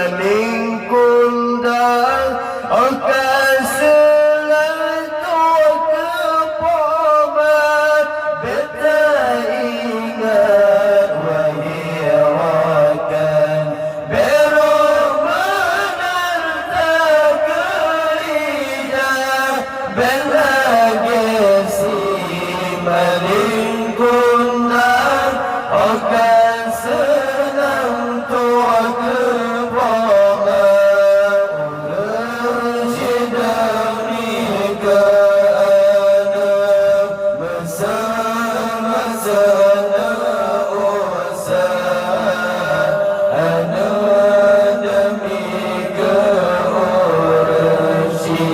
maling kundang akan selalu kepomat beta ingat wahirakan beromanan tak keidah belagi si maling kundang akan senang tua kepomat bersidami ke anak bersama-sama usaha anak demi keurasi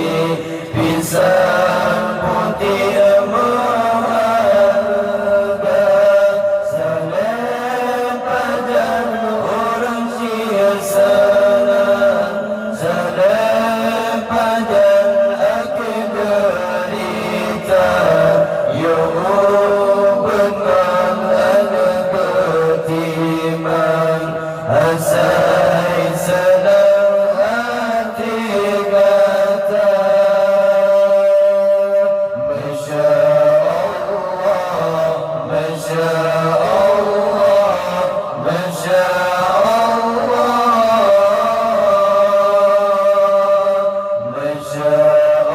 pisang putih mahaga saleh padan orang siasana saleh padan akhir derita yo benang ada ketiman asai senang hati kata Masya Allah Masya Allah Masya Allah Masya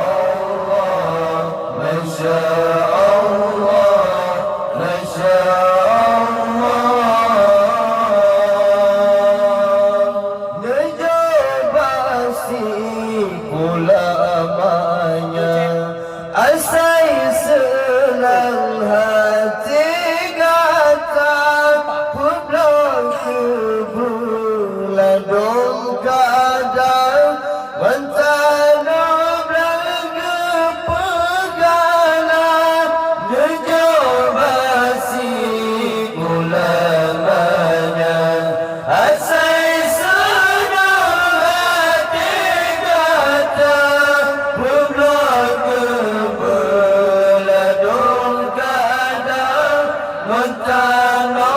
Allah Masya Allah Masya Allah Ngejabasi ulamanya asai senang hati kata pulang ke bulan dong kadang mentana belanga pegangan ngejabasi ulamanya asai senang hati kata pulang ke bulan dong kadang mentana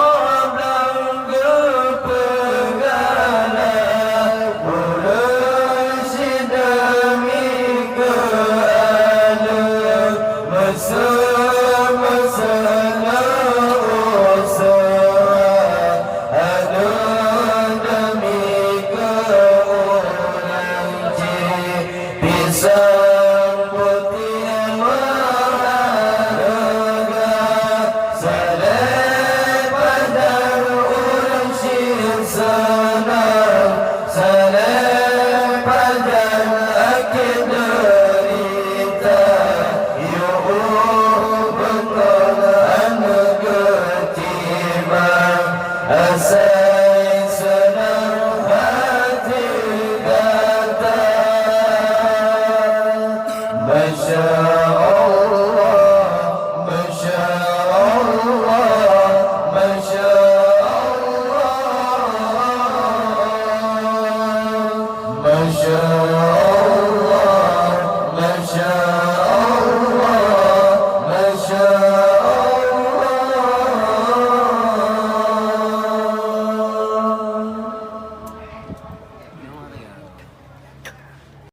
belanga pegangan bersidami ke anak